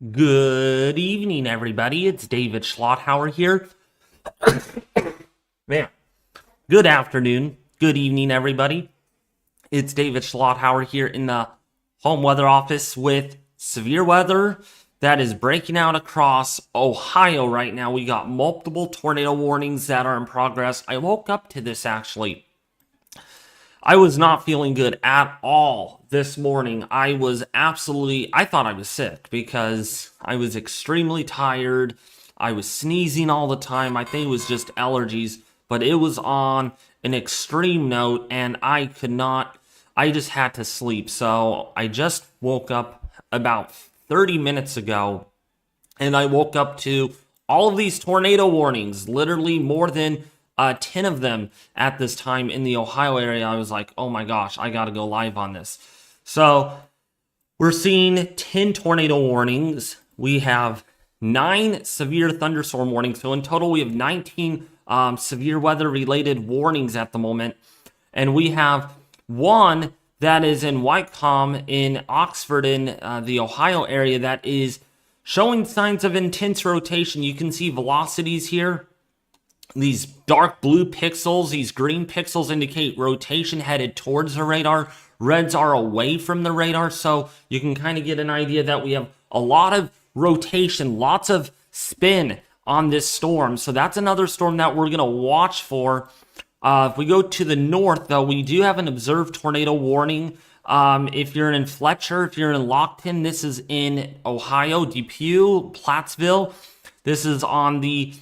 Good evening, everybody. It's David Schlotthauer here. Man, good afternoon. Good evening, everybody. It's David Schlotthauer here in the home weather office with severe weather that is breaking out across Ohio right now. We got multiple tornado warnings that are in progress. I woke up to this actually. I was not feeling good at all this morning. I thought I was sick because I was extremely tired. I was sneezing all the time. I think it was just allergies, but it was on an extreme note and I just had to sleep. So I just woke up about 30 minutes ago and I woke up to all of these tornado warnings, literally more than 10 of them at this time in the Ohio area. I was like, oh my gosh, I got to go live on this. So we're seeing 10 tornado warnings. We have 9 severe thunderstorm warnings. So in total, we have 19 severe weather related warnings at the moment. And we have one that is in Wycombe in Oxford in the Ohio area that is showing signs of intense rotation. You can see velocities here. These dark blue pixels, these green pixels indicate rotation headed towards the radar. Reds are away from the radar, so you can kind of get an idea that we have a lot of rotation, lots of spin on this storm. So that's another storm that we're going to watch for. If we go to the north, though, we do have an observed tornado warning. If you're in Fletcher, if you're in Lockton, this is in Ohio, Depew, Plattsville. This is on the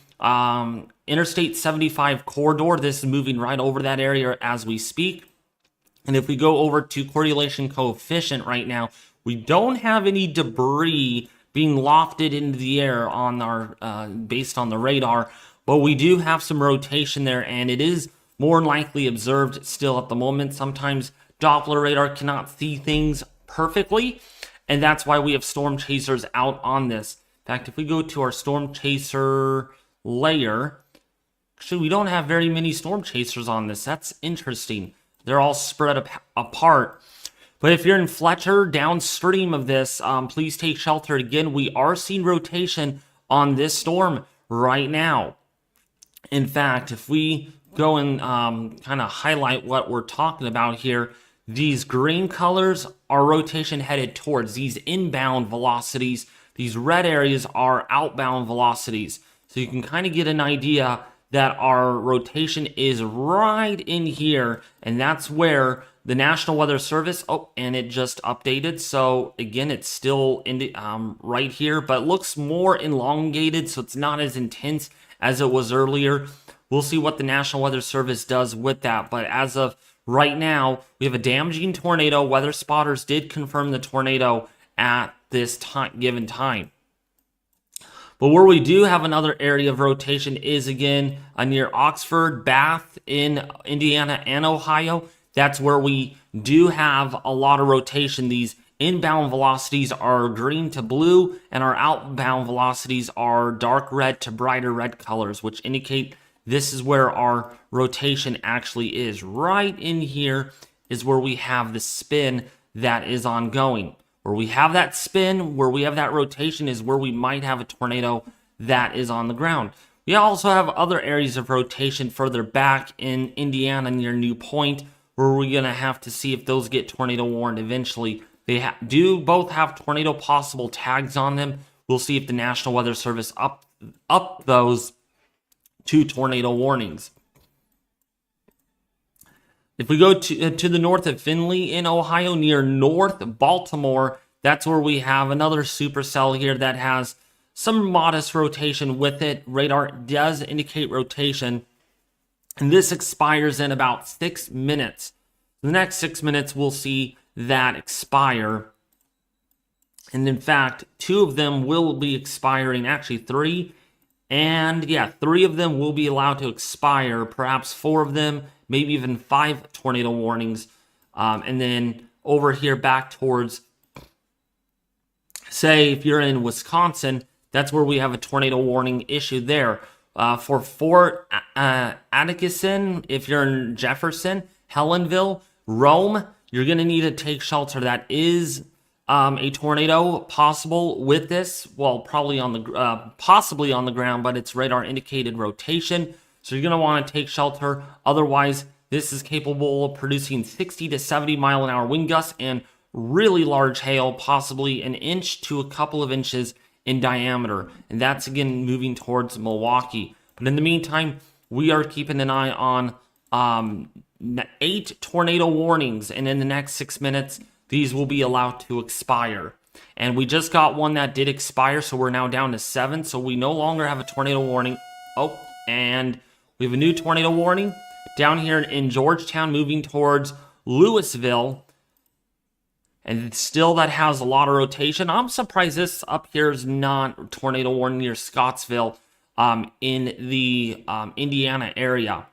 Interstate 75 corridor. This is moving right over that area as we speak. And if we go over to correlation coefficient right now, we don't have any debris being lofted into the air on our based on the radar, but we do have some rotation there, and it is more likely observed still at the moment. Sometimes Doppler radar cannot see things perfectly, and that's why we have storm chasers out on this. In fact, if we go to our storm chaser layer, actually we don't have very many storm chasers on this. That's interesting. They're all spread apart. But if you're in Fletcher downstream of this, please take shelter. Again, we are seeing rotation on this storm right now. In fact, if we go and kind of highlight what we're talking about here, these green colors are rotation headed towards these inbound velocities. These red areas are outbound velocities. So you can kind of get an idea that our rotation is right in here, and that's where the National Weather Service, and it just updated. So again, it's still in the, right here, but looks more elongated, so it's not as intense as it was earlier. We'll see what the National Weather Service does with that, but as of right now, we have a damaging tornado. Weather spotters did confirm the tornado at this given time. But where we do have another area of rotation is, again, near Oxford, Bath in Indiana and Ohio. That's where we do have a lot of rotation. These inbound velocities are green to blue, and our outbound velocities are dark red to brighter red colors, which indicate this is where our rotation actually is. Right in here is where we have the spin that is ongoing. Where we have that spin, where we have that rotation is where we might have a tornado that is on the ground. We also have other areas of rotation further back in Indiana near New Point, where we're going to have to see if those get tornado warned eventually. They do both have tornado possible tags on them. We'll see if the National Weather Service up those to tornado warnings. If we go to the north of Findlay in Ohio, near North Baltimore, that's where we have another supercell here that has some modest rotation with it. Radar does indicate rotation, and this expires in about 6 minutes. The next 6 minutes, we'll see that expire. And in fact, 2 of them will be expiring, actually 3. And yeah, 3 of them will be allowed to expire, perhaps 4 of them, maybe even 5 tornado warnings. And then over here back towards, say, if you're in Wisconsin, that's where we have a tornado warning issued there. For Fort Atkinson, if you're in Jefferson, Helenville, Rome, you're going to need to take shelter. That is a tornado possible with this. Well, probably on the possibly on the ground, but it's radar indicated rotation. So you're going to want to take shelter. Otherwise, this is capable of producing 60 to 70 mile an hour wind gusts and really large hail, possibly an inch to a couple of inches in diameter. And that's again moving towards Milwaukee. But in the meantime, we are keeping an eye on 8 tornado warnings. And in the next 6 minutes, these will be allowed to expire. And we just got one that did expire, so we're now down to 7. So we no longer have a tornado warning. Oh, and we have a new tornado warning down here in Georgetown, moving towards Louisville. And still that has a lot of rotation. I'm surprised this up here is not tornado warning near Scottsville in the Indiana area.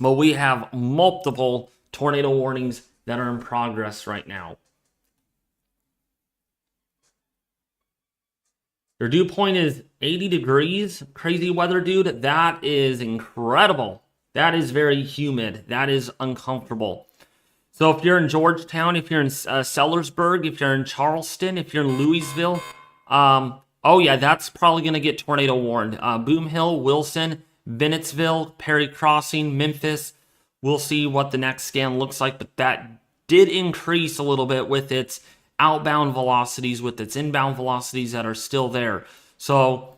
But we have multiple tornado warnings that are in progress right now. Your dew point is 80 degrees. Crazy weather, dude. That is incredible. That is very humid. That is uncomfortable. So if you're in Georgetown, if you're in Sellersburg, if you're in Charleston, if you're in Louisville, oh yeah, that's probably going to get tornado warned. Boom Hill, Wilson, Bennettsville, Perry Crossing, Memphis. We'll see what the next scan looks like, but that did increase a little bit with its outbound velocities, with its inbound velocities that are still there. So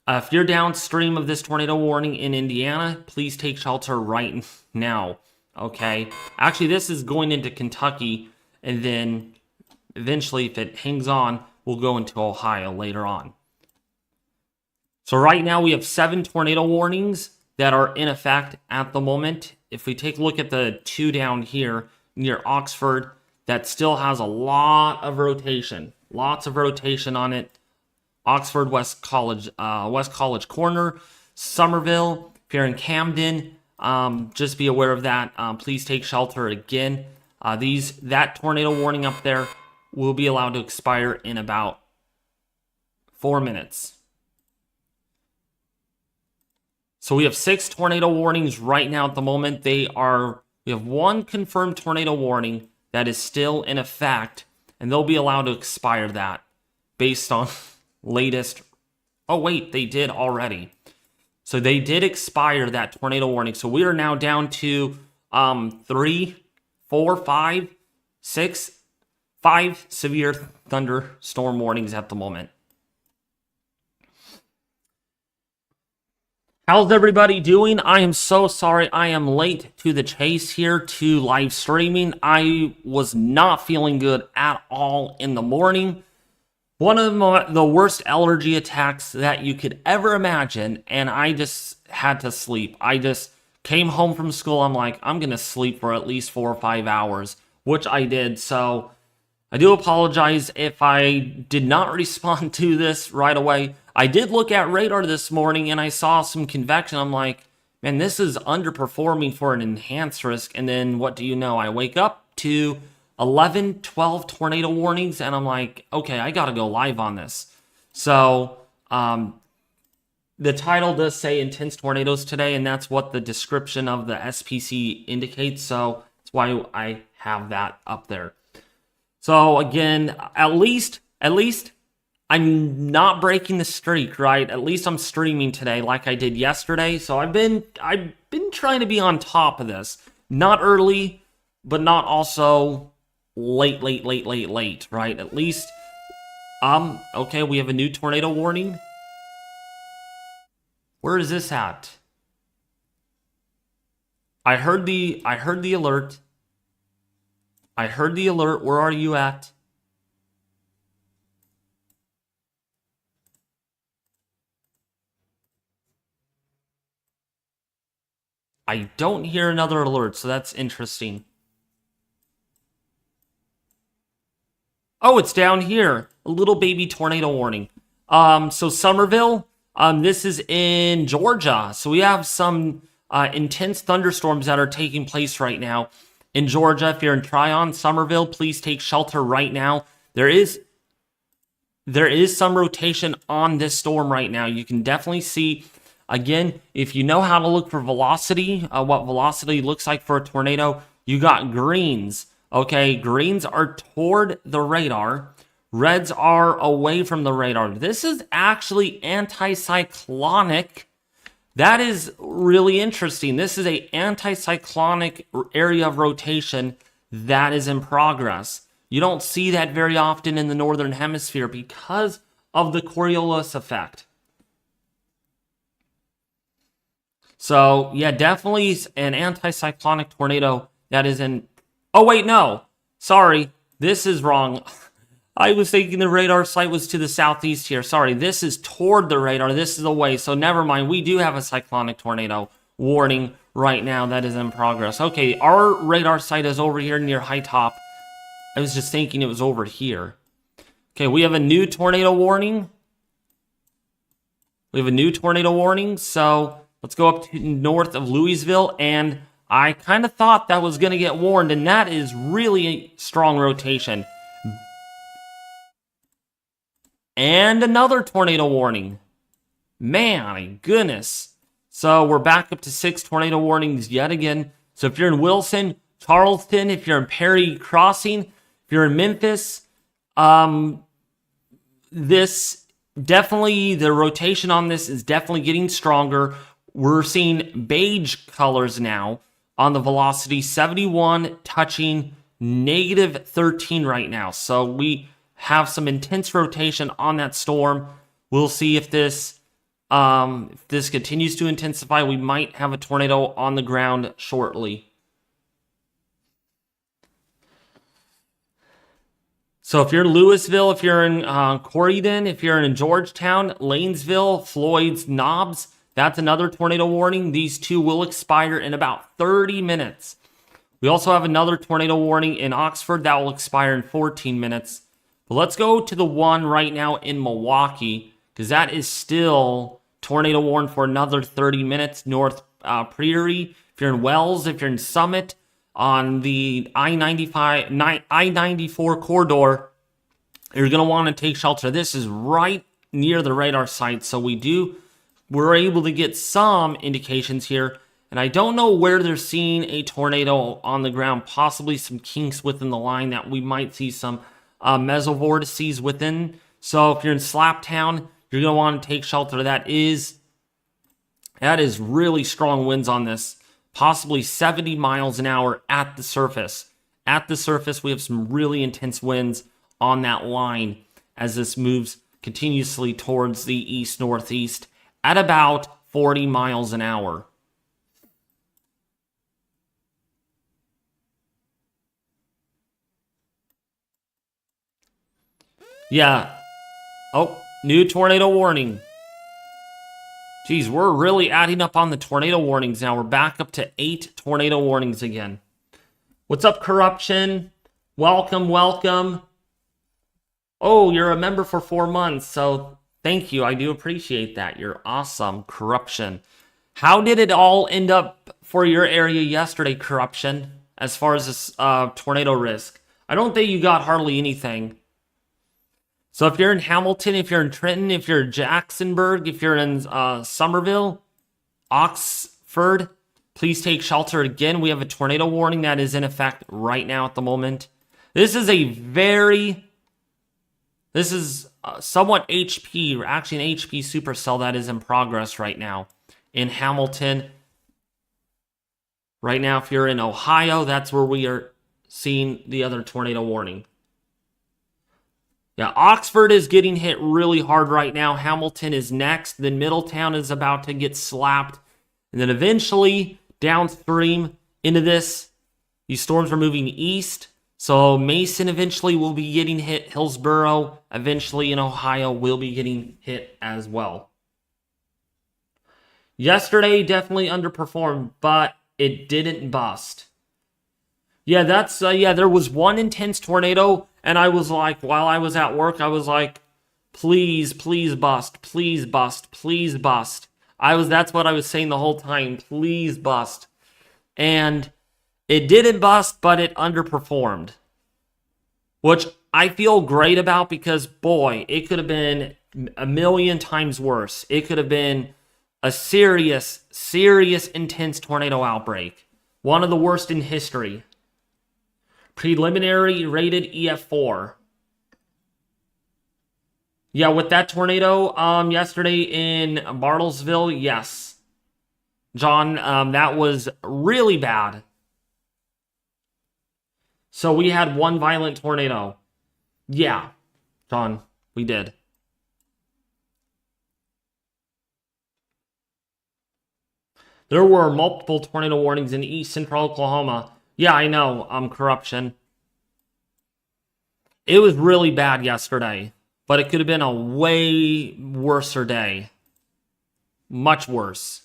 if you're downstream of this tornado warning in Indiana, please take shelter right now. Okay, actually this is going into Kentucky, and then eventually if it hangs on, we'll go into Ohio later on. So right now we have 7 tornado warnings that are in effect at the moment. If we take a look at the 2 down here near Oxford, that still has a lot of rotation, lots of rotation on it. Oxford, West College Corner, Somerville, if you're in Camden, just be aware of that. Please take shelter again. That tornado warning up there will be allowed to expire in about 4 minutes. So we have 6 tornado warnings right now at the moment. We have 1 confirmed tornado warning that is still in effect, and they'll be allowed to expire that based on latest. Oh wait, they did already. So they did expire that tornado warning. So we are now down to 3, 4, 5, 6, 5 severe thunderstorm warnings at the moment. How's everybody doing? I am so sorry I am late to the chase here to live streaming. I was not feeling good at all in the morning. One of the worst allergy attacks that you could ever imagine, and I just had to sleep. I just came home from school. I'm like, I'm going to sleep for at least 4 or 5 hours, which I did. So I do apologize if I did not respond to this right away. I did look at radar this morning and I saw some convection. I'm like, man, this is underperforming for an enhanced risk. And then what do you know? I wake up to 11, 12 tornado warnings and I'm like, okay, I got to go live on this. So the title does say intense tornadoes today, and that's what the description of the SPC indicates. So that's why I have that up there. So again, at least I'm not breaking the streak, right? At least I'm streaming today like I did yesterday. So I've been trying to be on top of this. Not early, but not also late, right? At least okay, we have a new tornado warning. Where is this at? I heard the alert. I heard the alert. Where are you at? I don't hear another alert, so that's interesting. Oh, it's down here. A little baby tornado warning. So Somerville, this is in Georgia. So we have some intense thunderstorms that are taking place right now in Georgia. If you're in Tryon, Somerville, please take shelter right now. There is some rotation on this storm right now. You can definitely see, again, if you know how to look for velocity, what velocity looks like for a tornado, you got greens Okay, greens are toward the radar. Reds are away from the radar. This is actually anticyclonic. That is really interesting. This is a anticyclonic area of rotation that is in progress. You don't see that very often in the northern hemisphere because of the Coriolis effect. So, yeah, definitely an anticyclonic tornado that is in... Oh, wait, no. Sorry, this is wrong. I was thinking the radar site was to the southeast here. Sorry, this is toward the radar. This is away, so never mind. We do have a cyclonic tornado warning right now that is in progress. Okay, our radar site is over here near High Top. I was just thinking it was over here. Okay, we have a new tornado warning. So let's go up to north of Louisville, and I kind of thought that was going to get warned, and that is really a strong rotation. And another tornado warning. Man, my goodness. So we're back up to 6 tornado warnings yet again. So if you're in Wilson, Charleston, if you're in Perry Crossing, if you're in Memphis, this definitely, the rotation on this is definitely getting stronger. We're seeing beige colors now on the velocity, 71 touching negative 13 right now. So we have some intense rotation on that storm. We'll see if this continues to intensify. We might have a tornado on the ground shortly. So if you're in Louisville, if you're in Corydon, if you're in Georgetown, Lanesville, Floyd's, Knobs, that's another tornado warning. These two will expire in about 30 minutes. We also have another tornado warning in Oxford that will expire in 14 minutes. But let's go to the one right now in Milwaukee, because that is still tornado warned for another 30 minutes. North Prairie, if you're in Wells, if you're in Summit, on the I-94 corridor, you're going to want to take shelter. This is right near the radar site, so we're able to get some indications here. And I don't know where they're seeing a tornado on the ground, possibly some kinks within the line that we might see some mesovortices within. So if you're in Slaptown, you're going to want to take shelter. That is really strong winds on this. Possibly 70 miles an hour at the surface. At the surface, we have some really intense winds on that line as this moves continuously towards the east-northeast at about 40 miles an hour. Yeah. Oh, new tornado warning. Geez, we're really adding up on the tornado warnings now. We're back up to 8 tornado warnings again. What's up, Corruption? Welcome, welcome. Oh, you're a member for 4 months, so thank you. I do appreciate that. You're awesome, Corruption. How did it all end up for your area yesterday, Corruption, as far as this tornado risk? I don't think you got hardly anything. So if you're in Hamilton, if you're in Trenton, if you're in Jacksonburg, if you're in Somerville, Oxford, please take shelter. Again, we have a tornado warning that is in effect right now at the moment. This is somewhat HP, actually an HP supercell that is in progress right now in Hamilton. Right now, if you're in Ohio, that's where we are seeing the other tornado warning. Yeah, Oxford is getting hit really hard right now. Hamilton is next. Then Middletown is about to get slapped. And then eventually, downstream into this, these storms are moving east. So Mason eventually will be getting hit. Hillsborough, eventually in Ohio, will be getting hit as well. Yesterday, definitely underperformed, but it didn't bust. Yeah, there was one intense tornado, and I was like, while I was at work, I was like, please, please bust, please bust, please bust. That's what I was saying the whole time, please bust. And it didn't bust, but it underperformed. Which I feel great about because, boy, it could have been a million times worse. It could have been a serious, serious, intense tornado outbreak. One of the worst in history. Preliminary rated EF4. Yeah, with that tornado yesterday in Bartlesville, yes. John, that was really bad. So we had one violent tornado. Yeah, John, we did. There were multiple tornado warnings in East Central Oklahoma. Yeah, I know, corruption. It was really bad yesterday, but it could have been a way worser day. Much worse.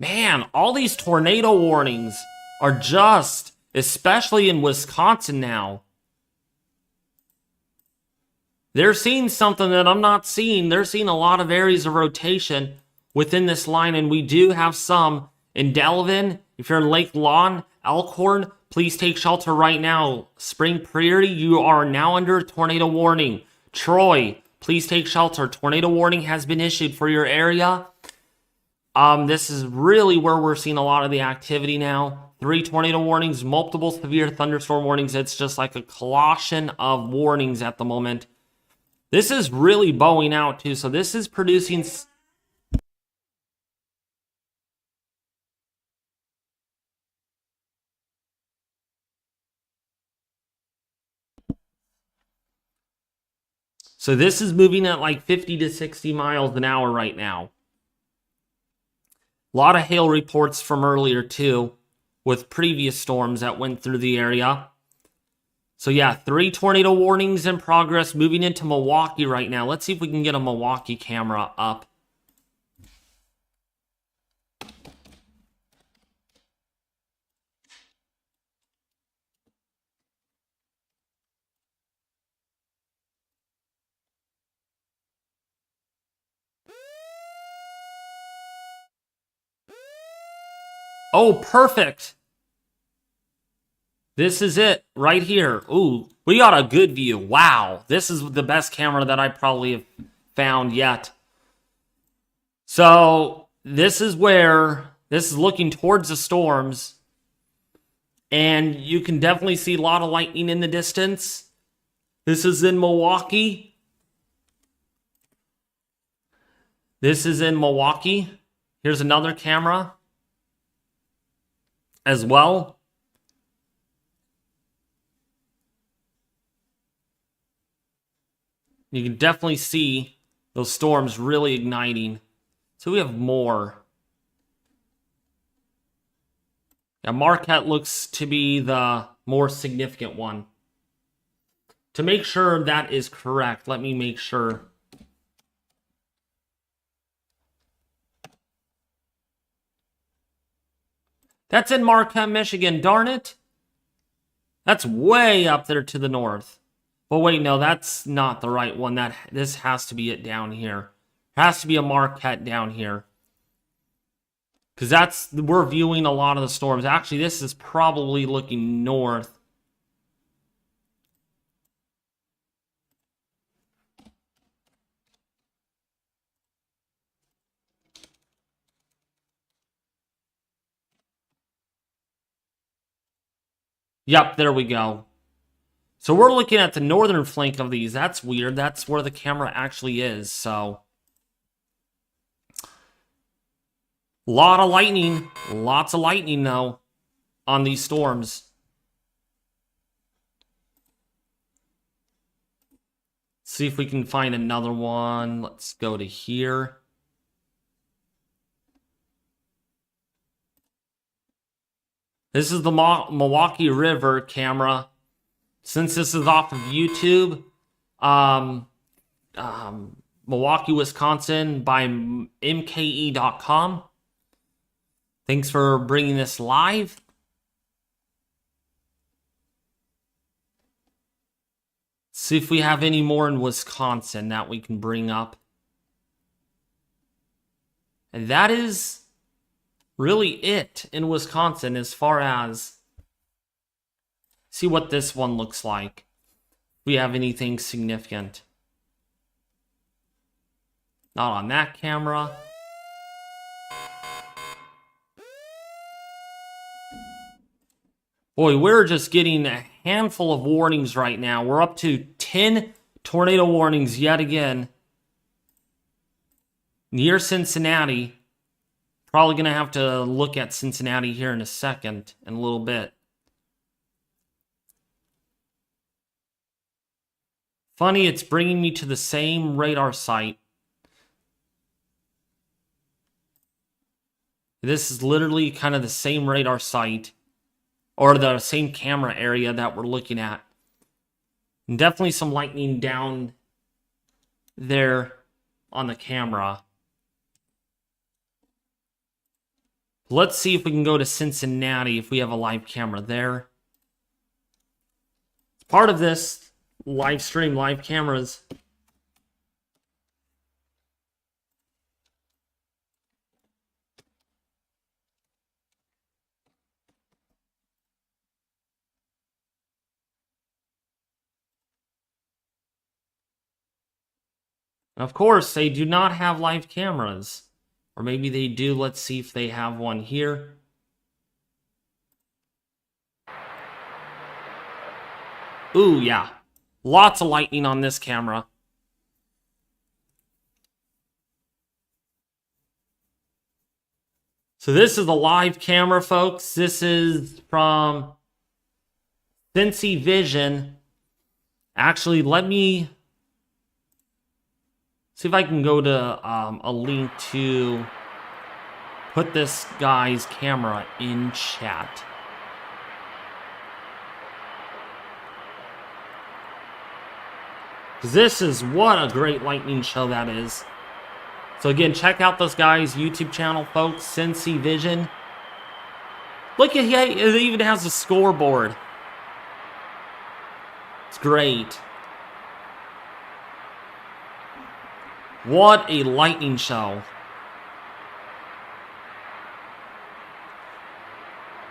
Man, all these tornado warnings are just, especially in Wisconsin now. They're seeing something that I'm not seeing. They're seeing a lot of areas of rotation within this line, and we do have some in Delavan. If you're in Lake Lawn, Elkhorn, please take shelter right now. Spring Prairie, you are now under a tornado warning. Troy, please take shelter. Tornado warning has been issued for your area. This is really where we're seeing a lot of the activity now. 3 tornado warnings, multiple severe thunderstorm warnings. It's just like a collection of warnings at the moment. This is really bowing out too, so this is producing... So this is moving at like 50 to 60 miles an hour right now. A lot of hail reports from earlier too, with previous storms that went through the area. So yeah, 3 tornado warnings in progress, moving into Milwaukee right now. Let's see if we can get a Milwaukee camera up. Oh, perfect. This is it right here. Ooh, we got a good view. Wow. This is the best camera that I probably have found yet. So this is where, this is looking towards the storms. And you can definitely see a lot of lightning in the distance. This is in Milwaukee. This is in Milwaukee. Here's another camera as well. You can definitely see those storms really igniting. So we have more. Now Marquette looks to be the more significant one. To make sure that is correct, let me make sure. That's in Marquette, Michigan, darn it. That's way up there to the north. But wait, no, that's not the right one. This has to be it down here. It has to be a Marquette down here. Because we're viewing a lot of the storms. Actually, this is probably looking north. Yep, there we go. So we're looking at the northern flank of these. That's weird. That's where the camera actually is, so. A lot of lightning. Lots of lightning, though, on these storms. See if we can find another one. Let's go to here. This is the Milwaukee River camera. Since this is off of YouTube, Milwaukee, Wisconsin by mke.com. Thanks for bringing this live. See if we have any more in Wisconsin that we can bring up. And that is really it in Wisconsin as far as See what this one looks like. If we have anything significant. Not on that camera. Boy, we're just getting a handful of warnings right now. We're up to 10 tornado warnings yet again. Near Cincinnati. Probably going to have to look at Cincinnati here in a second, in a little bit. Funny, it's bringing me to the same radar site. This is literally kind of the same radar site, or the same camera area that we're looking at. And definitely some lightning down there on the camera. Let's see if we can go to Cincinnati if we have a live camera there. Part of this live stream, live cameras. Of course, they do not have live cameras. Or maybe they do. Let's see if they have one here. Ooh, yeah. Lots of lightning on this camera. So this is the live camera, folks. This is from Cincy Vision. Actually, let me see if I can go to a link to put this guy's camera in chat. This is what a great lightning show that is. So again, check out this guy's YouTube channel, folks. Cincy Vision. Look at it even has a scoreboard. It's great. What a lightning show.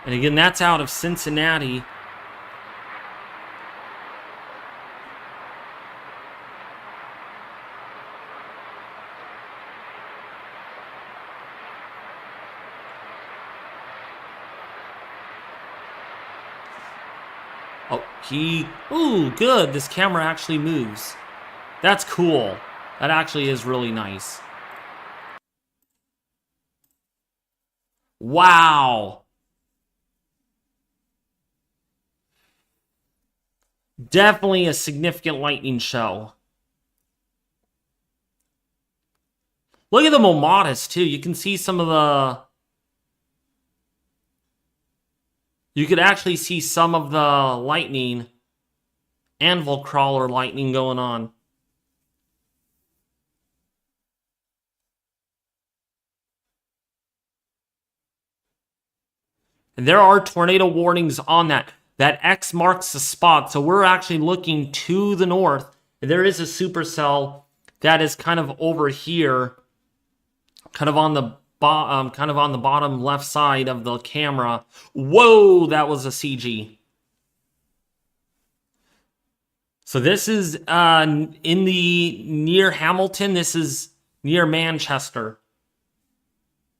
And again, that's out of Cincinnati. Oh, ooh, good. This camera actually moves. That's cool. That actually is really nice. Wow. Definitely a significant lightning show. Look at the Momatis, too. You can see some of the... You could actually see some of the lightning, anvil crawler lightning going on. And there are tornado warnings on that. That X marks the spot. So we're actually looking to the north. There is a supercell that is kind of over here, kind of on the bottom left side of the camera. Whoa, that was a CG. So this is in the near Hamilton. This is near Manchester.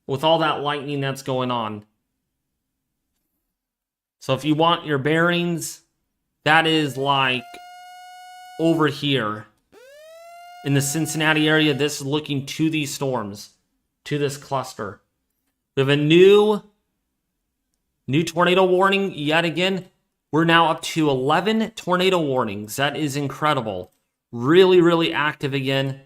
With all that lightning that's going on. So if you want your bearings, that is like over here. In the Cincinnati area, this is looking to these storms. To this cluster. We have a new tornado warning yet again. We're now up to 11 tornado warnings. That is incredible. Really, really active again.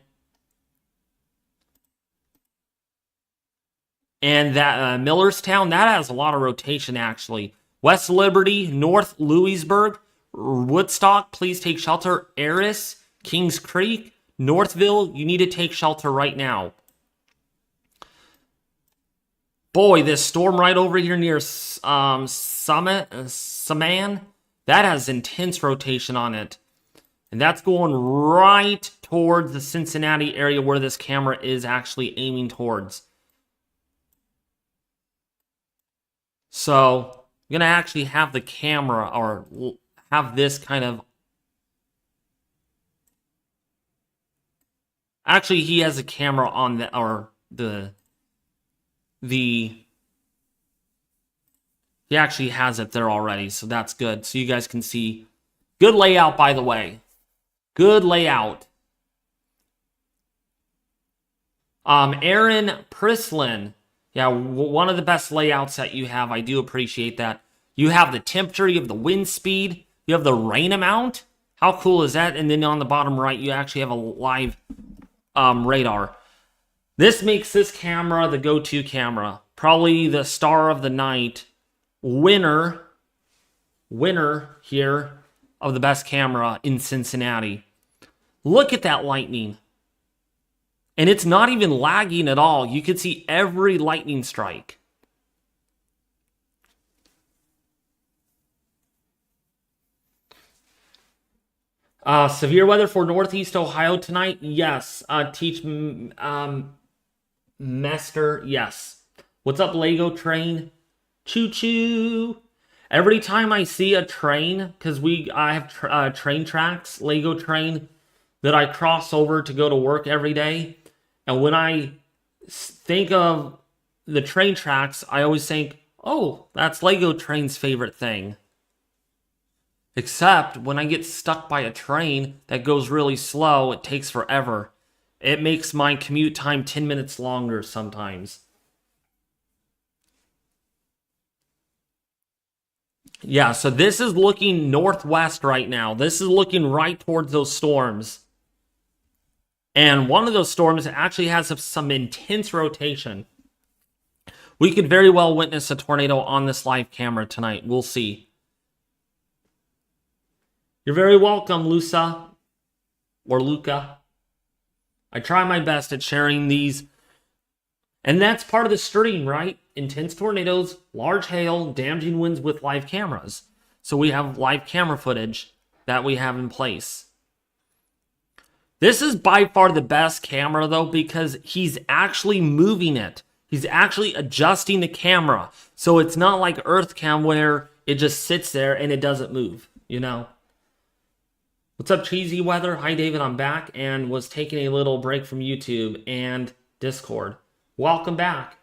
And that Millerstown, that has a lot of rotation actually. West Liberty, North Louisburg, Woodstock, please take shelter. Eris, Kings Creek, Northville, you need to take shelter right now. Boy, this storm right over here near Saman, that has intense rotation on it. And that's going right towards the Cincinnati area where this camera is actually aiming towards. So, I'm going to actually have the camera, or have this kind of... Actually, he has a camera on the... Or he actually has it there already, so that's good. So you guys can see. Good layout, by the way. Good layout. Aaron Prislin. Yeah, one of the best layouts that you have. I do appreciate that. You have the temperature, you have the wind speed, you have the rain amount. How cool is that? And then on the bottom right, you actually have a live radar. This makes this camera the go-to camera. Probably the star of the night. Winner here of the best camera in Cincinnati. Look at that lightning. And it's not even lagging at all. You can see every lightning strike. Severe weather for Northeast Ohio tonight? Yes. Teach Mester? Yes. What's up, Lego train? Choo-choo. Every time I see a train, because I have train tracks, Lego train, that I cross over to go to work every day. And when I think of the train tracks, I always think, oh, that's Lego train's favorite thing. Except when I get stuck by a train that goes really slow, it takes forever. It makes my commute time 10 minutes longer sometimes. Yeah, so this is looking northwest right now. This is looking right towards those storms. And one of those storms actually has some intense rotation. We could very well witness a tornado on this live camera tonight. We'll see. You're very welcome, Lusa. Or Luca. I try my best at sharing these. And that's part of the stream, right? Intense tornadoes, large hail, damaging winds with live cameras. So we have live camera footage that we have in place. This is by far the best camera, though, because he's actually moving it. He's actually adjusting the camera. So it's not like EarthCam where it just sits there and it doesn't move, you know? What's up, Cheesy Weather? Hi, David. I'm back and was taking a little break from YouTube and Discord. Welcome back.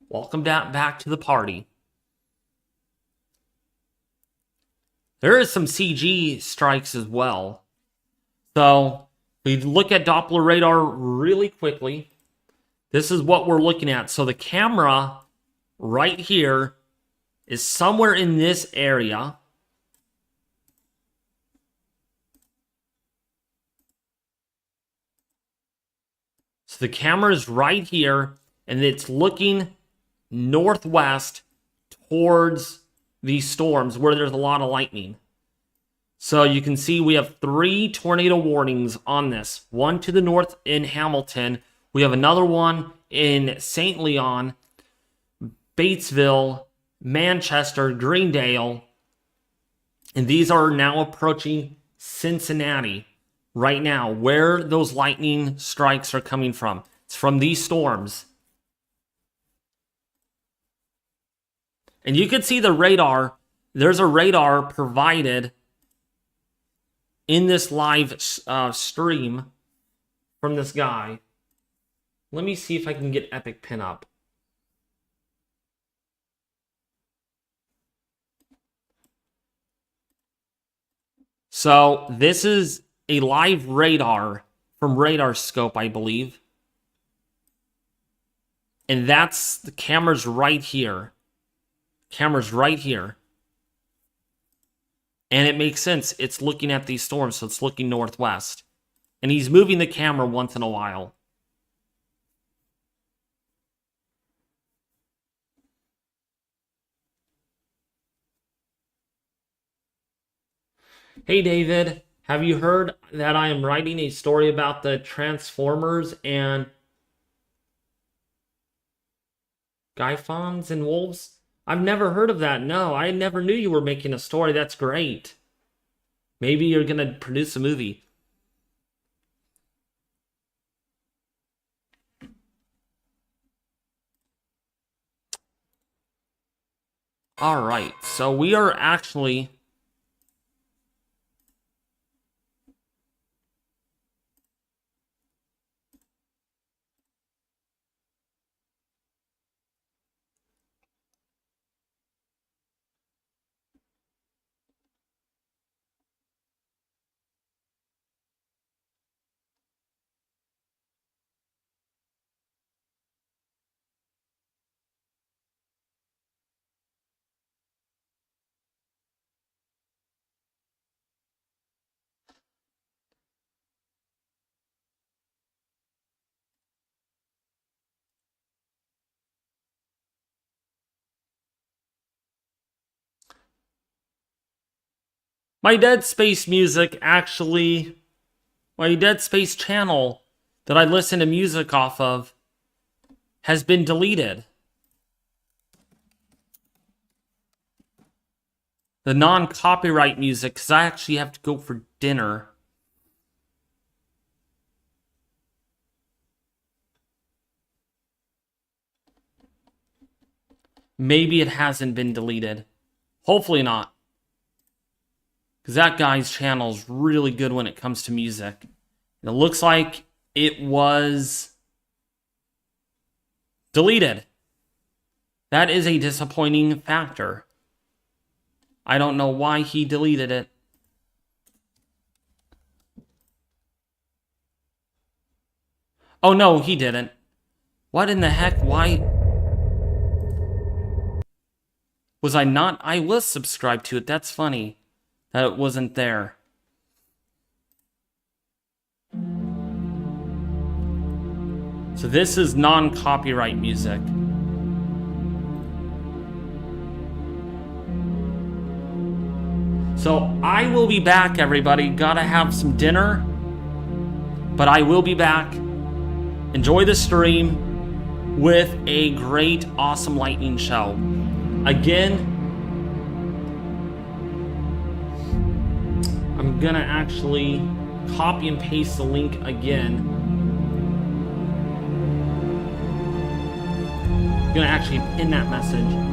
Welcome back to the party. There is some CG strikes as well. So we look at Doppler radar really quickly. This is what we're looking at. So the camera right here is somewhere in this area. So the camera is right here, and it's looking northwest towards these storms where there's a lot of lightning. So you can see we have 3 tornado warnings on this. One to the north in Hamilton. We have another one in St. Leon, Batesville, Manchester, Greendale. And these are now approaching Cincinnati right now, where those lightning strikes are coming from. It's from these storms. And you can see the radar. There's a radar provided in this live stream from this guy. Let me see if I can get Epic Pin up. So this is a live radar from Radar Scope, I believe. And that's the camera's right here. Camera's right here. And it makes sense. It's looking at these storms, so it's looking northwest. And he's moving the camera once in a while. Hey, David. Have you heard that I am writing a story about the Transformers and Gyphons and Wolves? I've never heard of that. No, I never knew you were making a story. That's great. Maybe you're going to produce a movie. Alright, so we are actually... My Dead Space music actually... My Dead Space channel that I listen to music off of has been deleted. The non-copyright music, because I actually have to go for dinner. Maybe it hasn't been deleted. Hopefully not. Because that guy's channel is really good when it comes to music. And it looks like it was deleted. That is a disappointing factor. I don't know why he deleted it. Oh no, he didn't. What in the heck? Why? Was I not? I was subscribed to it. That's funny that it wasn't there. So this is non-copyright music. So I will be back, everybody. Gotta have some dinner. But I will be back. Enjoy the stream with a great, awesome lightning show. Again, I'm gonna actually copy and paste the link again. I'm gonna actually pin that message.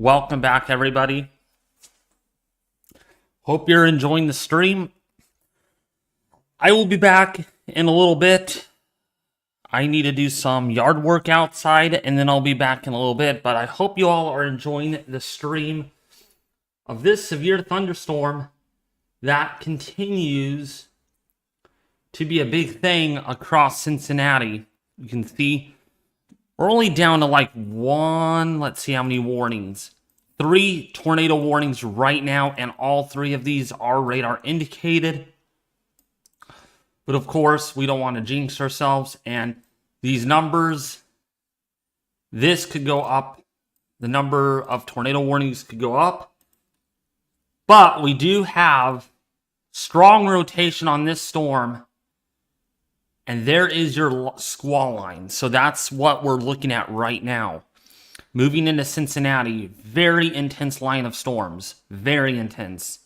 Welcome back, everybody. Hope you're enjoying the stream. I will be back in a little bit. I need to do some yard work outside, and then I'll be back in a little bit. But I hope you all are enjoying the stream of this severe thunderstorm that continues to be a big thing across Cincinnati. You can see we're only down to like let's see how many warnings. 3 tornado warnings right now, and all 3 of these are radar indicated. But of course, we don't want to jinx ourselves, and these numbers, this could go up. The number of tornado warnings could go up. But we do have strong rotation on this storm. And there is your squall line. So that's what we're looking at right now. Moving into Cincinnati, very intense line of storms. Very intense.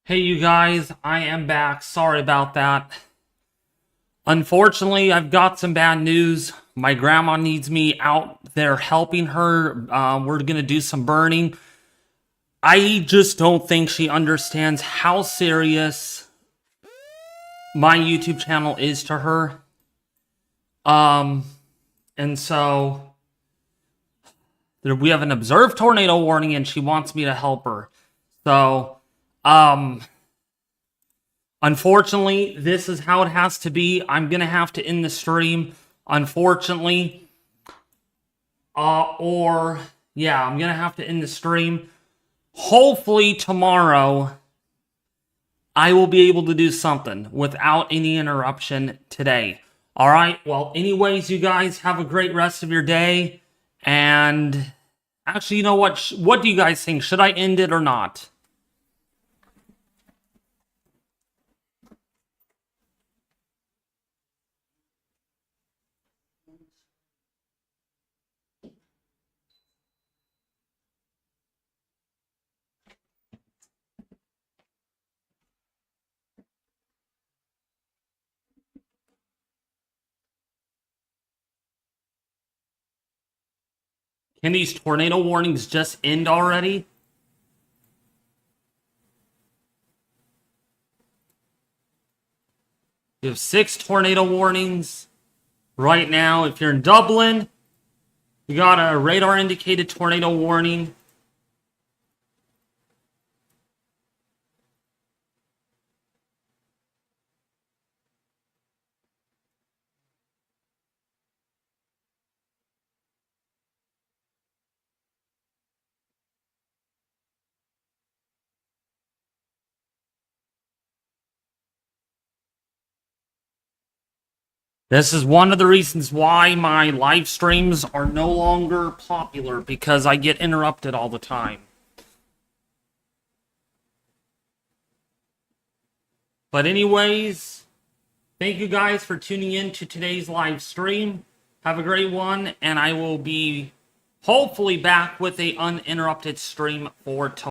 Hey, you guys, I am back. Sorry about that. Unfortunately, I've got some bad news. My grandma needs me out there helping her. We're going to do some burning. I just don't think she understands how serious my YouTube channel is to her. And so we have an observed tornado warning and she wants me to help her. So, unfortunately, this is how it has to be. I'm going to have to end the stream, unfortunately. I'm going to have to end the stream. Hopefully tomorrow, I will be able to do something without any interruption today. All right. Well, anyways, you guys have a great rest of your day. And actually, you know what? What do you guys think? Should I end it or not? Can these tornado warnings just end already? You have 6 tornado warnings right now. If you're in Dublin, you got a radar indicated tornado warning. This is one of the reasons why my live streams are no longer popular, because I get interrupted all the time. But anyways, thank you guys for tuning in to today's live stream. Have a great one, and I will be hopefully back with an uninterrupted stream for tomorrow.